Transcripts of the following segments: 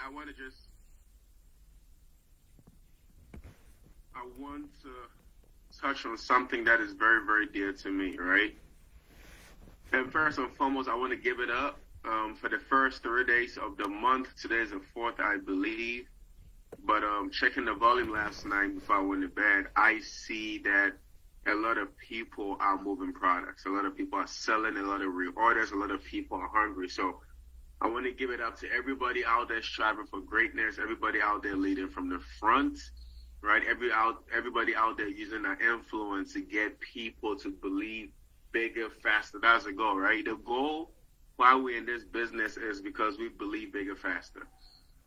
I want to just, I want to touch on something that is very, very dear to me, right? And first and foremost, I want to give it up for the first 3 days of the month. Today is the 4th, I believe. But checking the volume last night before I went to bed, I see that a lot of people are moving products. A lot of people are selling, a lot of reorders, a lot of people are hungry. So I want to give it up to everybody out there striving for greatness, everybody out there leading from the front, right? Everybody out there using their influence to get people to believe bigger, faster. That's the goal, right? The goal while we're in this business is because we believe bigger, faster.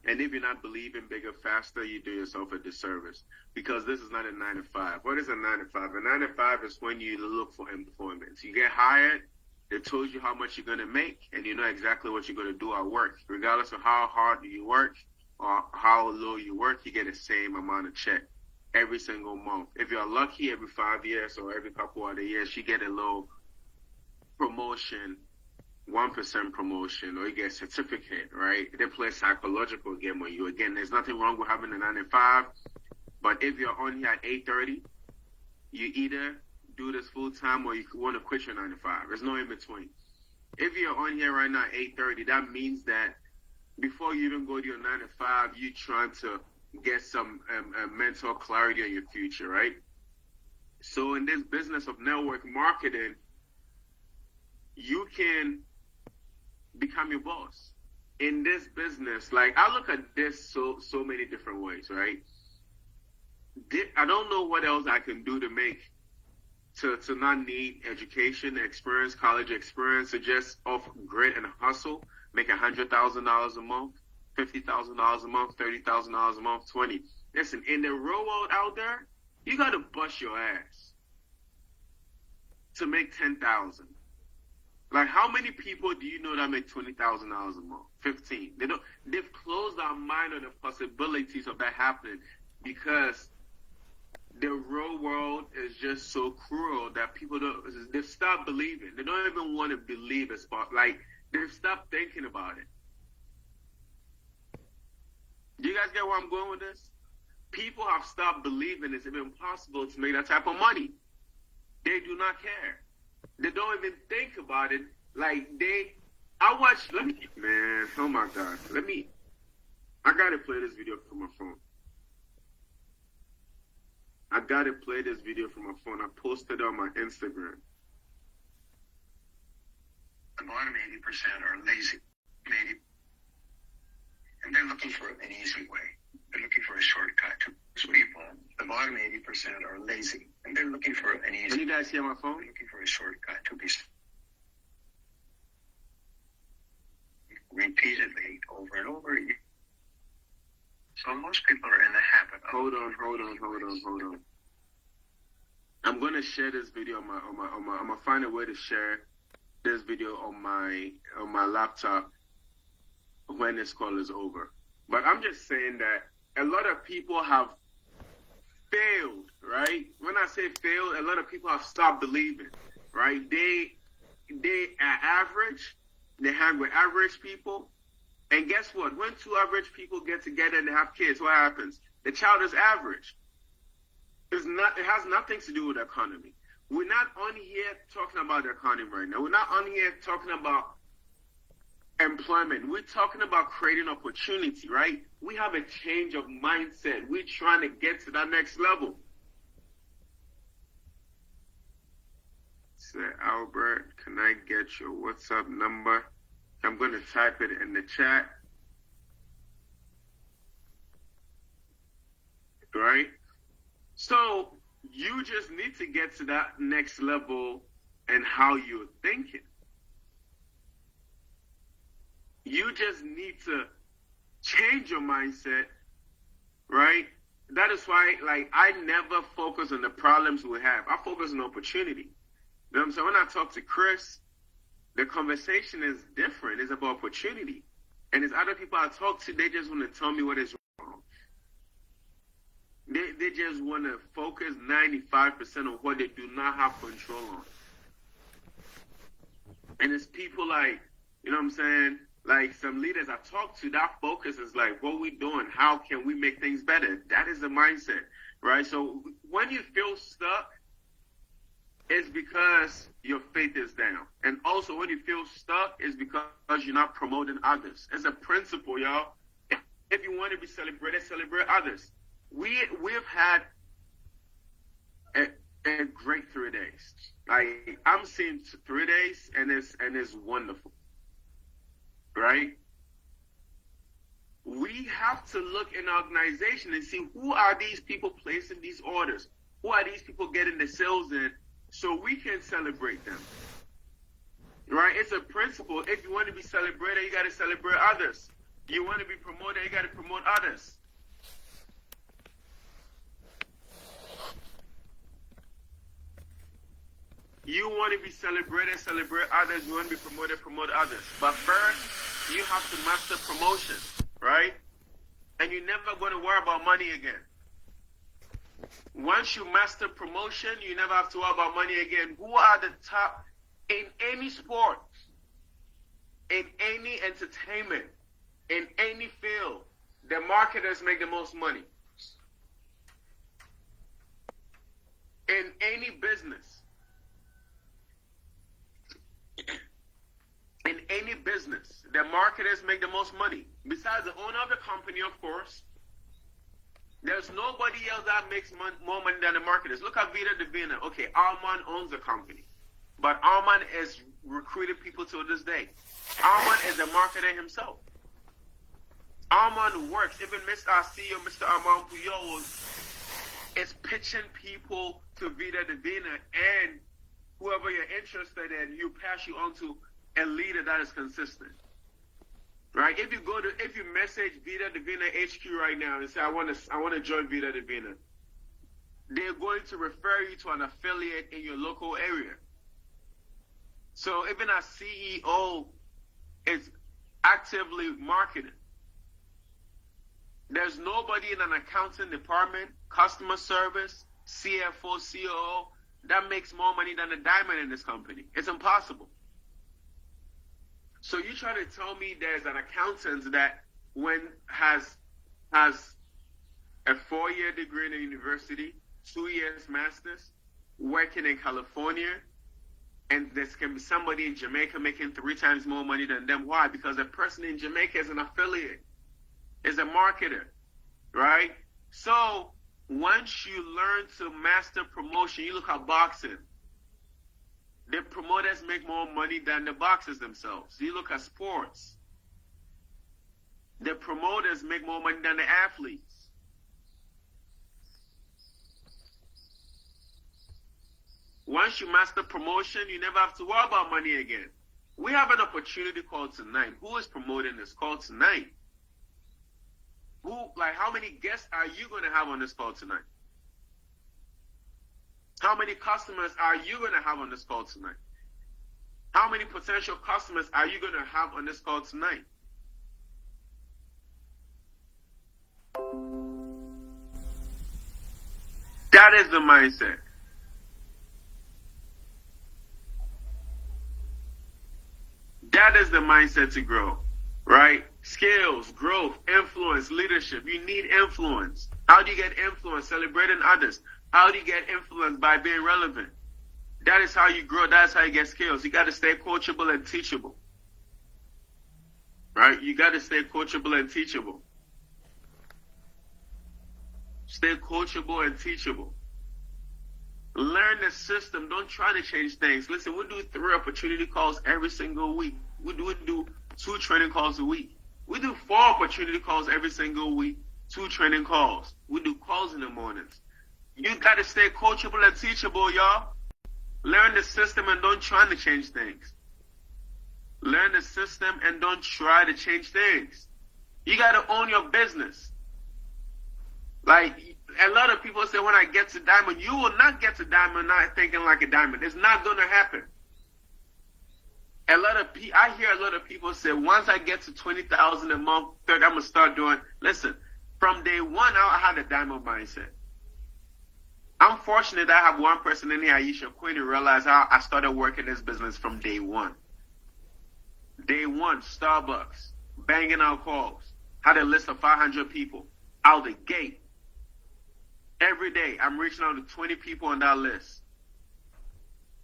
And if you're not believing bigger, faster, you do yourself a disservice, because this is not a 9 to 5. What is a 9 to 5? A 9 to 5 is when you look for employment. You get hired, they told you how much you're going to make, and you know exactly what you're going to do at work. Regardless of how hard you work or how low you work, you get the same amount of check every single month. If you're lucky, every 5 years or every couple of years, you get a little promotion, 1% promotion, or you get a certificate, right? They play a psychological game on you. Again, there's nothing wrong with having a 9 to 5, but if you're on here at 8:30, you either do this full time or you want to quit your 9 to 5. There's no in between. If you're on here right now at 8:30, that means that before you even go to your 9 to 5, you're trying to get some mental clarity on your future, right? So in this business of network marketing, you can become your boss. In this business, like, I look at this so many different ways, right? I don't know what else I can do to make, to not need education, experience, college experience, to just off grit and hustle, make $100,000 a month, $50,000 a month, $30,000 a month, 20. Listen, in the real world out there, you got to bust your ass to make 10,000. Like, how many people do you know that make $20,000 a month? 15. They've closed our mind on the possibilities of that happening, because the real world is just so cruel that people they've stopped believing. They don't even want to believe it's like, they've stopped thinking about it. Do you guys get where I'm going with this? People have stopped believing it's even possible to make that type of money. They do not care. They don't even think about it. Like, man, oh my God. I gotta play this video from my phone. I posted it on my Instagram. The bottom 80% are lazy. And they're looking for an easy way. They're looking for a shortcut to people. The bottom 80% are lazy. And they're looking for an easy way. Can you guys hear my phone? They're looking for a shortcut to be repeatedly over and over again. So most people are in the habit of... Hold on. I'm gonna share this video on my. I'm gonna find a way to share this video on my laptop when this call is over. But I'm just saying that a lot of people have failed, right? When I say failed, a lot of people have stopped believing, right? They are average. They hang with average people. And guess what? When two average people get together and they have kids, what happens? The child is average. It has nothing to do with the economy. We're not on here talking about the economy right now. We're not on here talking about employment. We're talking about creating opportunity, right? We have a change of mindset. We're trying to get to that next level. Say, Albert, can I get your WhatsApp number? I'm going to type it in the chat. Right? So you just need to get to that next level and how you're thinking. You just need to change your mindset, right? That is why, like, I never focus on the problems we have. I focus on opportunity. You know what I'm saying? When I talk to Chris, the conversation is different. It's about opportunity. And there's other people I talk to, they just want to tell me what is wrong. They just want to focus 95% on what they do not have control on. And it's people like, you know what I'm saying? Like some leaders I talk to, that focus is like, what we doing? How can we make things better? That is the mindset, right? So when you feel stuck, it's because your faith is down. And also when you feel stuck, it's because you're not promoting others. It's a principle, y'all. If you want to be celebrated, celebrate others. We've had a great 3 days. Like I'm seeing 3 days, and it's wonderful, right? We have to look in our organization and see who are these people placing these orders, who are these people getting the sales in, so we can celebrate them, right? It's a principle. If you want to be celebrated, you got to celebrate others. You want to be promoted, you got to promote others. You want to be celebrated, celebrate others. You want to be promoted, promote others. But first, you have to master promotion, right? And you're never going to worry about money again. Once you master promotion, you never have to worry about money again. Who are the top in any sport, in any entertainment, in any field? The marketers make the most money. In any business. In any business, the marketers make the most money. Besides the owner of the company, of course, there's nobody else that makes more money than the marketers. Look at Vida Divina. Okay, Armand owns the company, but Armand is recruiting people to this day. Armand is a marketer himself. Armand works. Even Mr. CEO, Mr. Armand Puyol, is pitching people to Vida Divina, and whoever you're interested in, you pass you on to a leader that is consistent, right? If you message Vida Divina HQ right now and say I want to join Vida Divina, they're going to refer you to an affiliate in your local area. So even our CEO is actively marketing. There's nobody in an accounting department, customer service, CFO, COO that makes more money than a diamond in this company. It's impossible. So you try to tell me there's an accountant that has a 4-year degree in a university, 2 years master's, working in California, and there can be somebody in Jamaica making 3 times more money than them. Why? Because the person in Jamaica is an affiliate, is a marketer, right? So once you learn to master promotion, you look at boxing. The promoters make more money than the boxers themselves. You look at sports. The promoters make more money than the athletes. Once you master promotion, you never have to worry about money again. We have an opportunity called tonight. Who is promoting this call tonight? How many guests are you going to have on this call tonight? How many customers are you going to have on this call tonight? How many potential customers are you going to have on this call tonight? That is the mindset. That is the mindset to grow, right? Skills, growth, influence, leadership. You need influence. How do you get influence? Celebrating others. How do you get influence? By being relevant. That is how you grow. That's how you get skills. You got to stay coachable and teachable. Right? You got to stay coachable and teachable. Stay coachable and teachable. Learn the system. Don't try to change things. Listen, we do 3 opportunity calls every single week. We do 2 training calls a week. We do 4 opportunity calls every single week, 2 training calls. We do calls in the mornings. You got to stay coachable and teachable, y'all. Learn the system and don't try to change things. Learn the system and don't try to change things. You got to own your business. Like, a lot of people say, when I get to diamond, you will not get to diamond not thinking like a diamond. It's not going to happen. I hear a lot of people say, once I get to 20,000 a month, I'm going to start doing. Listen, from day one, I had a diamond mindset. I'm fortunate that I have one person in here, Aisha Quinn, who realized how I started working this business from day one. Day one, Starbucks, banging out calls. Had a list of 500 people out the gate. Every day, I'm reaching out to 20 people on that list.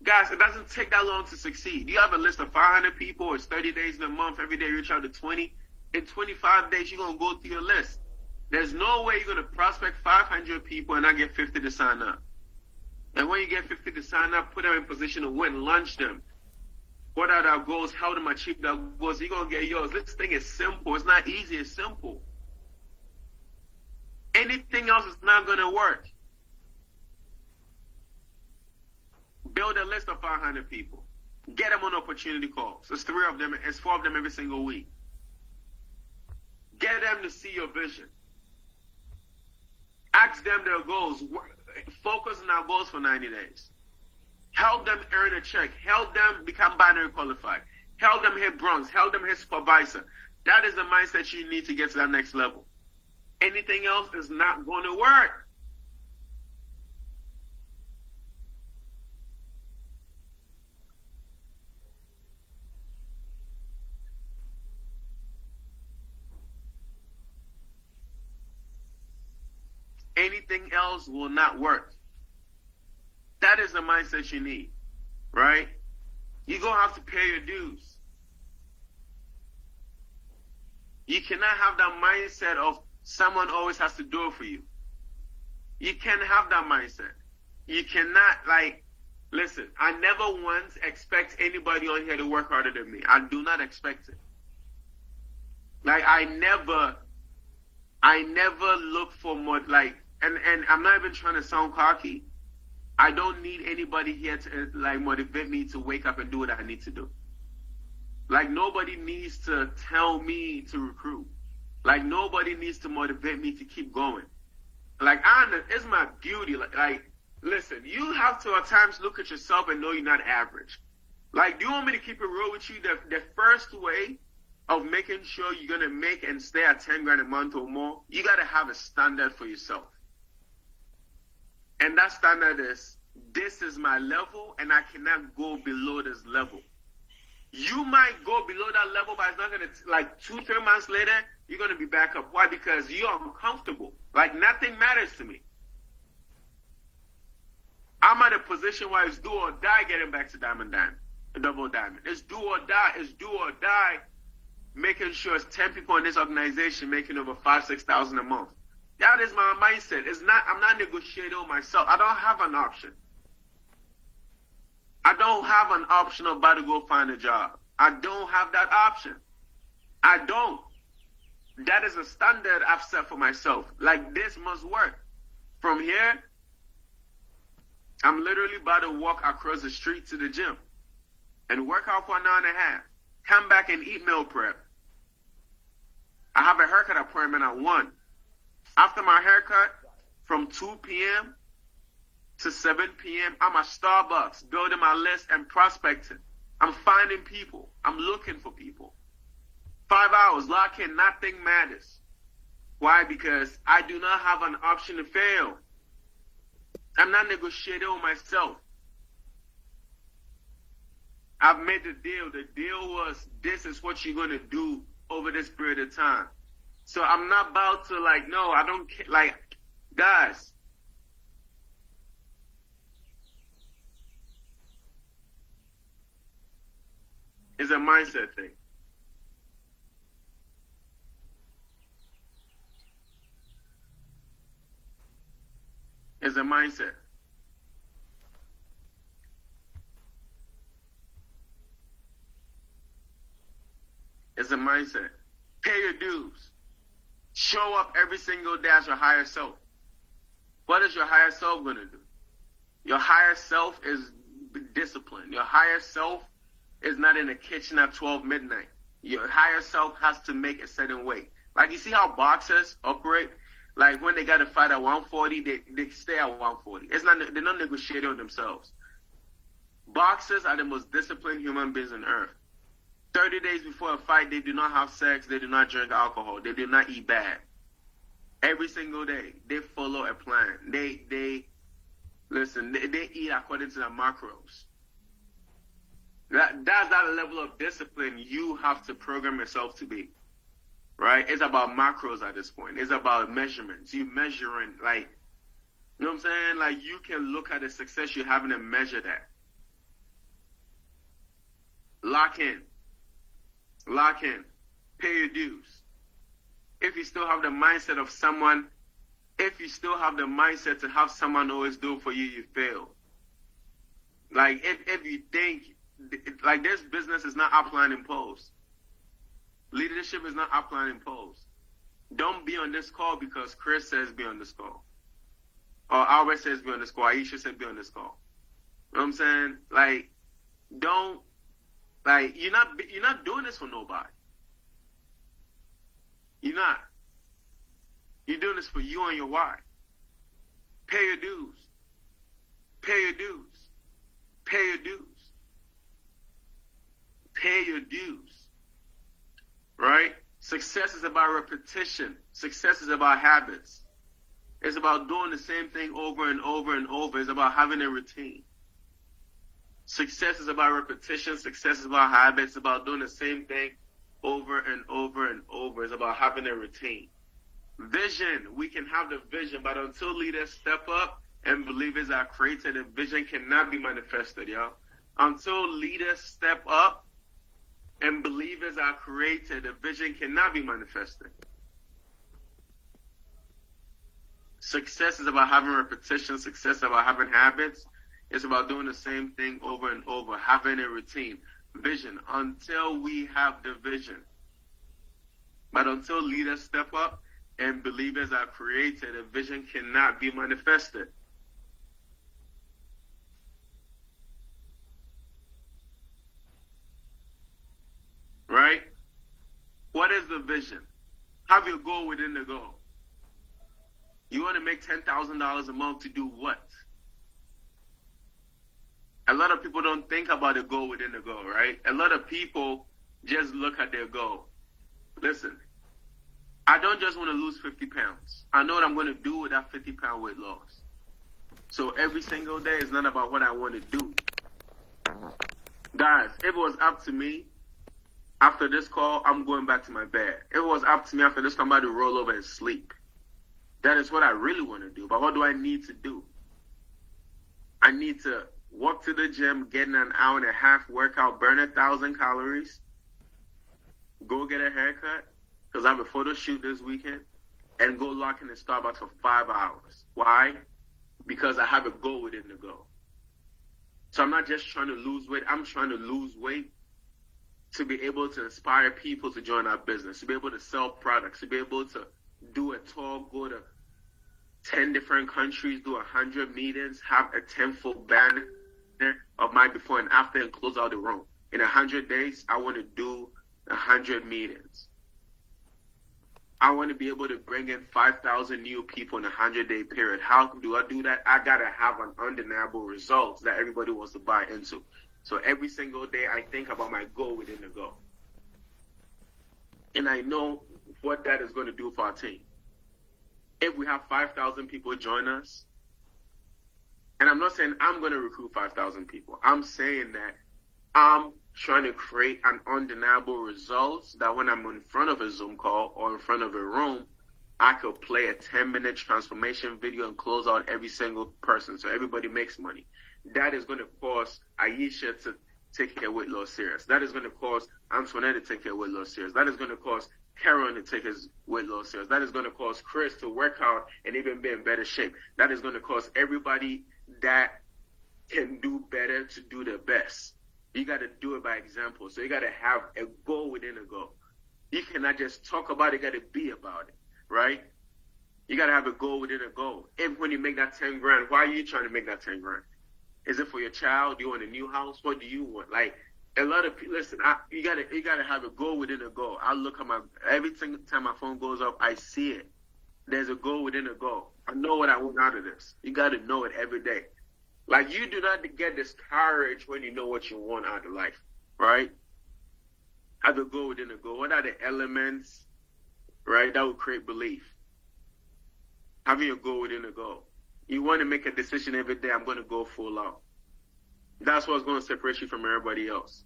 Guys, it doesn't take that long to succeed. You have a list of 500 people. It's 30 days in a month. Every day, you reach out to 20. In 25 days, you're going to go through your list. There's no way you're going to prospect 500 people and not get 50 to sign up. And when you get 50 to sign up, put them in position to win, launch them. What are our goals? Help them achieve their goals. You're going to get yours. This thing is simple. It's not easy. It's simple. Anything else is not going to work. Build a list of 500 people. Get them on opportunity calls. There's 3 of them. It's 4 of them every single week. Get them to see your vision. Ask them their goals. Focus on our goals for 90 days. Help them earn a check. Help them become binary qualified. Help them hit bronze. Help them hit supervisor. That is the mindset you need to get to that next level. Anything else is not going to work. Anything else will not work. That is the mindset you need, right? You're going to have to pay your dues. You cannot have that mindset of someone always has to do it for you. You can't have that mindset. You cannot, listen, I never once expect anybody on here to work harder than me. I do not expect it. I never look for more, and I'm not even trying to sound cocky. I don't need anybody here to motivate me to wake up and do what I need to do. Nobody needs to tell me to recruit. Nobody needs to motivate me to keep going. It's my duty. Listen, you have to at times look at yourself and know you're not average. Do you want me to keep it real with you? The first way of making sure you're going to make and stay at 10 grand a month or more, you got to have a standard for yourself. And that standard is, this is my level and I cannot go below this level. You might go below that level, but it's not going to, 2-3 months later, you're going to be back up. Why? Because you're uncomfortable. Nothing matters to me. I'm at a position where it's do or die getting back to double diamond. It's do or die. It's do or die making sure it's 10 people in this organization making over $5,000-6,000 a month. That is my mindset. I'm not negotiating with myself. I don't have an option. I don't have an option of about to go find a job. I don't have that option. I don't. That is a standard I've set for myself. This must work. From here, I'm literally about to walk across the street to the gym and work out for an hour and a half. Come back and eat meal prep. I have a haircut appointment at 1. After my haircut, from 2 p.m. to 7 p.m., I'm at Starbucks, building my list and prospecting. I'm finding people. I'm looking for people. 5 hours, lock in, nothing matters. Why? Because I do not have an option to fail. I'm not negotiating with myself. I've made the deal. The deal was, this is what you're going to do over this period of time. So I'm not about to no, I don't care. Guys, it's a mindset thing. It's a mindset. It's a mindset. Pay your dues. Show up every single day as your higher self. What is your higher self going to do? Your higher self is disciplined. Your higher self is not in the kitchen at 12 midnight. Your higher self has to make a certain way. You see how boxers operate? When they got to fight at 140, they stay at 140. They're not negotiating with themselves. Boxers are the most disciplined human beings on earth. 30 days before a fight, they do not have sex, they do not drink alcohol, they do not eat bad. Every single day, they follow a plan. They eat according to their macros. That's that level of discipline you have to program yourself to be, right? It's about macros at this point. It's about measurements. You measuring, like, you know what I'm saying? Like, you can look at the success you're having and measure that. Lock in. Lock in. Pay your dues. If you still have the mindset of someone, if you still have the mindset to have someone always do for you, you fail. Like, if you think, like, this business is not upline imposed. Leadership is not upline imposed. Don't be on this call because Chris says be on this call. Or Albert says be on this call. Aisha said be on this call. You know what I'm saying? Like, don't, like, you're not doing this for nobody. You're not. You're doing this for you and your wife. Pay your dues. Pay your dues. Pay your dues. Pay your dues. Right? Success is about repetition. Success is about habits. It's about doing the same thing over and over and over. It's about having a routine. Success is about repetition. Success is about habits. It's about doing the same thing over and over and over. It's about having a routine. Vision. We can have the vision, but until leaders step up and believers are created, the vision cannot be manifested, y'all. Until leaders step up and believers are created, the vision cannot be manifested. Success is about having repetition. Success is about having habits. It's about doing the same thing over and over, having a routine. Vision. Until we have the vision. But until leaders step up and believers are created, the vision cannot be manifested. Right? What is the vision? Have your goal within the goal. You want to make $10,000 a month to do what? A lot of people don't think about the goal within the goal, right? A lot of people just look at their goal. Listen, I don't just want to lose 50 pounds. I know what I'm going to do with that 50-pound weight loss. So every single day is not about what I want to do. Guys, if it was up to me, after this call, I'm going back to my bed. If it was up to me after this call, I'm about to roll over and sleep. That is what I really want to do. But what do I need to do? I need to walk to the gym, get in an hour and a half workout, burn 1,000 calories, go get a haircut, because I have a photo shoot this weekend, and go lock in the Starbucks for 5 hours. Why? Because I have a goal within the goal. So I'm not just trying to lose weight. I'm trying to lose weight to be able to inspire people to join our business, to be able to sell products, to be able to do a tour, go to 10 different countries, do 100 meetings, have a 10-foot banner of my before and after, and close out the room. In 100 days, I want to do 100 meetings. I want to be able to bring in 5,000 new people in a 100-day period. How do I do that? I got to have an undeniable results that everybody wants to buy into. So every single day, I think about my goal within the goal. And I know what that is going to do for our team. If we have 5,000 people join us, and I'm not saying I'm going to recruit 5,000 people. I'm saying that I'm trying to create an undeniable results that when I'm in front of a Zoom call or in front of a room, I could play a 10-minute transformation video and close out every single person so everybody makes money. That is going to cause Aisha to take her weight loss serious. That is going to cause Antoinette to take her weight loss serious. That is going to cause Karen to take his weight loss serious. That is going to cause Chris to work out and even be in better shape. That is going to cause everybody that can do better to do their best. You got to do it by example. So you got to have a goal within a goal. You cannot just talk about it, you got to be about it, right? You got to have a goal within a goal. If when you make that 10 grand, why are you trying to make that 10 grand? Is it for your child? Do you want a new house? What do you want? Like, a lot of people, listen, you gotta have a goal within a goal. I look at every single time my phone goes up, I see it. There's a goal within a goal. I know what I want out of this. You got to know it every day. Like, you do not get discouraged when you know what you want out of life, right? Have a goal within a goal. What are the elements, right, that will create belief? Having a goal within a goal. You want to make a decision every day, I'm going to go full out. That's what's going to separate you from everybody else.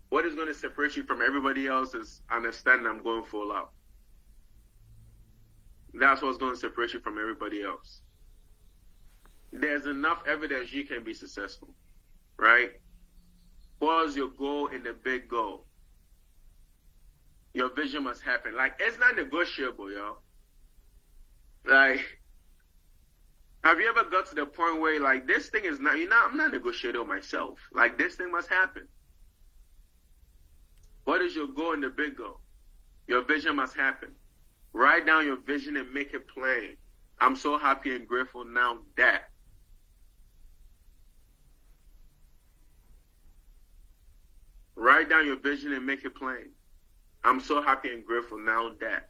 What is going to separate you from everybody else is understanding I'm going full out. That's what's going to separate you from everybody else. There's enough evidence you can be successful, right? What's your goal in the big goal? Your vision must happen. Like, it's not negotiable, yo. Like, have you ever got to the point where, like, this thing is not, I'm not negotiating with myself. Like, this thing must happen. What is your goal in the big goal? Your vision must happen. Write down your vision and make it plain. I'm so happy and grateful now that. Write down your vision and make it plain. I'm so happy and grateful now that.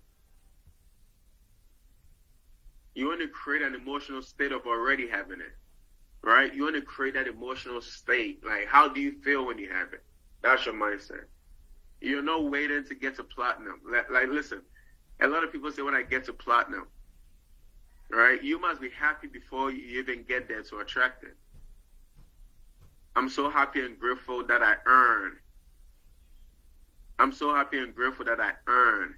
You want to create an emotional state of already having it, right? You want to create that emotional state. Like, how do you feel when you have it? That's your mindset. You're not waiting to get to platinum. Like, listen, a lot of people say when I get to platinum, right? You must be happy before you even get there to attract it. I'm so happy and grateful that I earn. I'm so happy and grateful that I earn.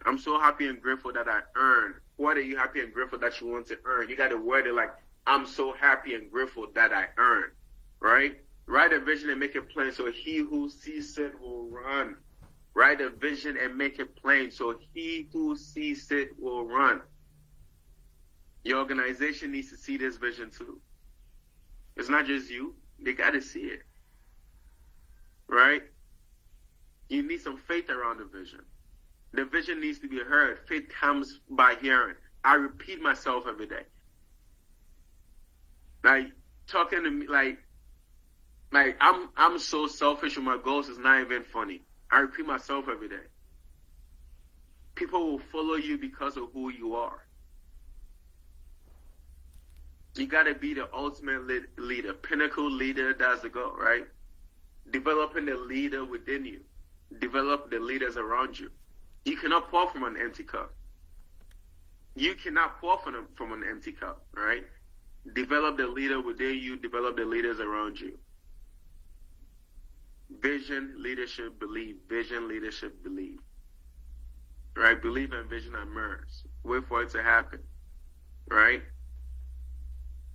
I'm so happy and grateful that I earn. What are you happy and grateful that you want to earn? You got to word it like, I'm so happy and grateful that I earn, right? Write a vision and make it plain so he who sees it will run. Write a vision and make it plain so he who sees it will run. Your organization needs to see this vision too. It's not just you. They got to see it. Right? You need some faith around the vision. The vision needs to be heard. Faith comes by hearing. I repeat myself every day. Like, talking to me, like I'm so selfish with my goals, it's not even funny. I repeat myself every day. People will follow you because of who you are. You got to be the ultimate leader. Pinnacle leader, that's the goal, right? Developing the leader within you. Develop the leaders around you. You cannot pour from an empty cup. You cannot pour from an empty cup, right? Develop the leader within you. Develop the leaders around you. Vision, leadership, believe. Vision, leadership, believe. Right? Believe and vision are merged. Wait for it to happen. Right?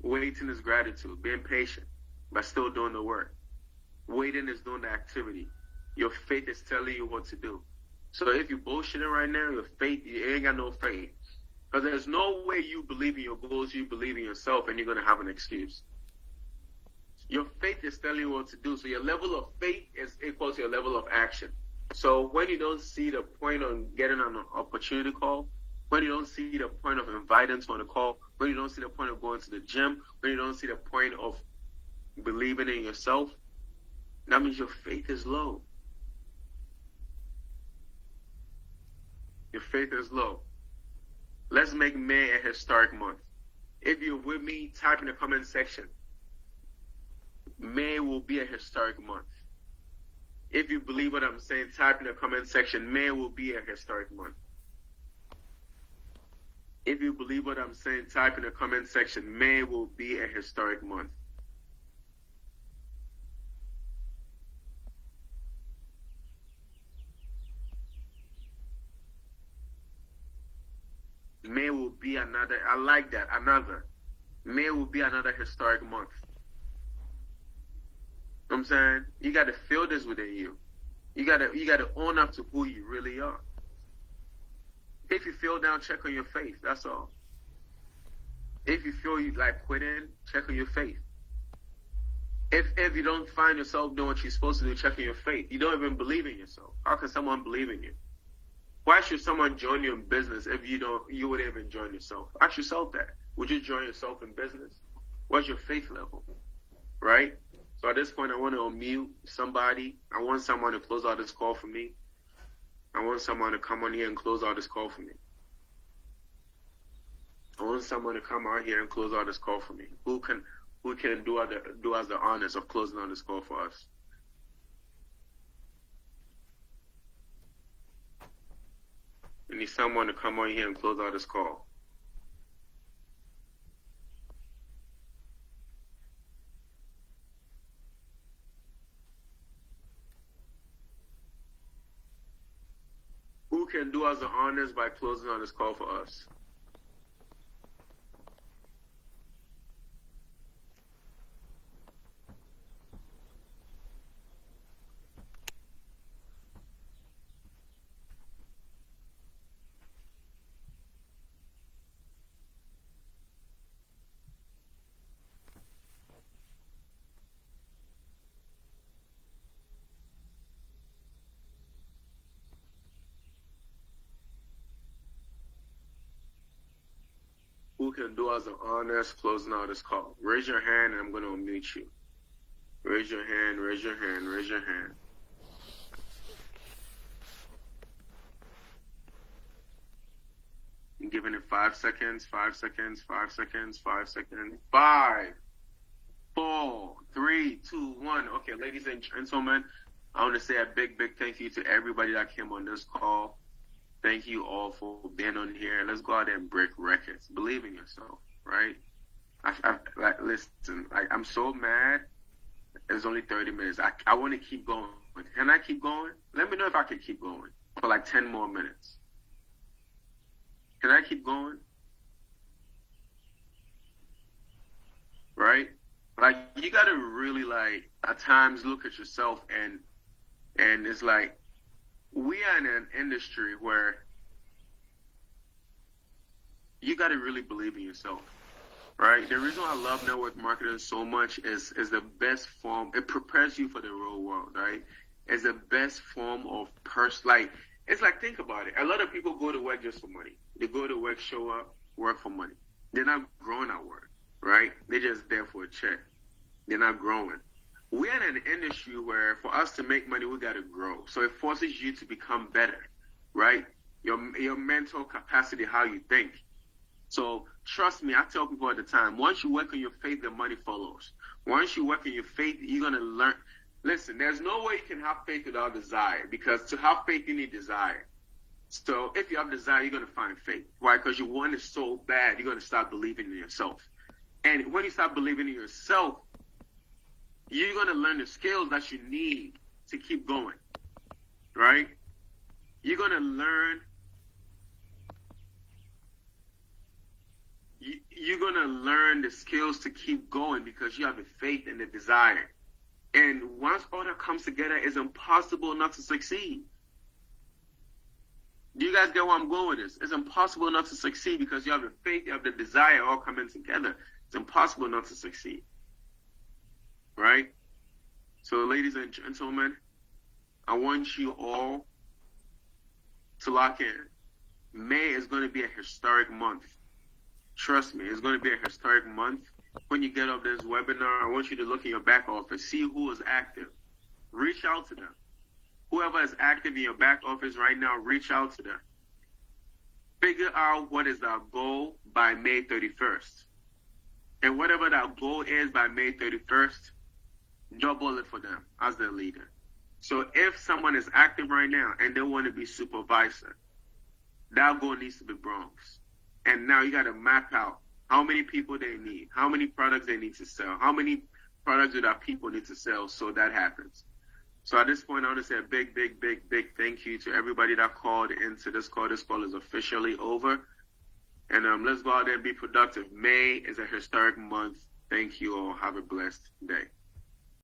Waiting is gratitude. Being patient, but still doing the work. Waiting is doing the activity. Your faith is telling you what to do. So if you're bullshitting right now, your faith, you ain't got no faith. Because there's no way you believe in your goals, you believe in yourself, and you're going to have an excuse. Your faith is telling you what to do. So your level of faith is equal to your level of action. So when you don't see the point on getting on an opportunity call, when you don't see the point of inviting to on a call, when you don't see the point of going to the gym, when you don't see the point of believing in yourself, that means your faith is low. Your faith is low. Let's make May a historic month. If you're with me, type in the comment section. May will be a historic month. If you believe what I'm saying, type in the comment section. May will be a historic month. If you believe what I'm saying, type in the comment section. May will be a historic month. May will be another, I like that, another. May will be another historic month. You know what I'm saying? You got to feel this within you. You got to own up to who you really are. If you feel down, check on your faith. That's all. If you feel you like quitting, check on your faith. If you don't find yourself doing what you're supposed to do, check on your faith. You don't even believe in yourself. How can someone believe in you? Why should someone join you in business if you wouldn't even join yourself? Ask yourself that. Would you join yourself in business? What's your faith level? Right? So at this point, I want to unmute somebody. I want someone to close out this call for me. I want someone to come on here and close out this call for me. I want someone to come out here and close out this call for me. Who can do us the honors of closing out this call for us? We need someone to come on here and close out this call. can do us the honors by closing on this call for us? Who can do us the honors closing out this call? Raise your hand and I'm going to unmute you. Raise your hand, raise your hand, raise your hand. I'm giving it 5 seconds, 5 seconds, 5 seconds, 5 seconds. 5, 4, 3, 2, 1. Okay, ladies and gentlemen, I want to say a big, big thank you to everybody that came on this call. Thank you all for being on here. Let's go out there and break records. Believe in yourself, right? Listen, I'm so mad. It's only 30 minutes. I want to keep going. Can I keep going? Let me know if I can keep going for like 10 more minutes. Can I keep going? Right? Like, you got to really, like, at times look at yourself and it's like, we are in an industry where you got to really believe in yourself, right? The reason why I love network marketing so much is the best form. It prepares you for the real world, right? It's the best form of it's like, think about it. A lot of people go to work just for money. They go to work, show up, work for money. They're not growing at work, right? They're just there for a check. They're not growing. We're in an industry where for us to make money, we got to grow. So it forces you to become better, right? Your mental capacity, how you think. So trust me, I tell people all the time, once you work on your faith, the money follows. Once you work on your faith, you're going to learn. Listen, there's no way you can have faith without desire, because to have faith, you need desire. So if you have desire, you're going to find faith. Why? Because you want it so bad, you're going to start believing in yourself. And when you start believing in yourself, you're going to learn the skills that you need to keep going, right? You're going to learn. You're going to learn the skills to keep going because you have the faith and the desire. And once all that comes together, it's impossible not to succeed. Do you guys get where I'm going with this? It's impossible not to succeed because you have the faith, you have the desire all coming together. It's impossible not to succeed. Right? So, ladies and gentlemen, I want you all to lock in. May is going to be a historic month. Trust me, it's going to be a historic month. When you get off this webinar, I want you to look in your back office, see who is active. Reach out to them. Whoever is active in your back office right now, reach out to them. Figure out what is our goal by May 31st. And whatever that goal is by May 31st, double it for them as their leader. So if someone is active right now and they want to be supervisor, that goal needs to be Bronx. And now you got to map out how many people they need, how many products they need to sell, how many products do that people need to sell so that happens. So at this point, I want to say a big, big, big, big thank you to everybody that called into this call. This call is officially over. And let's go out there and be productive. May is a historic month. Thank you all. Have a blessed day.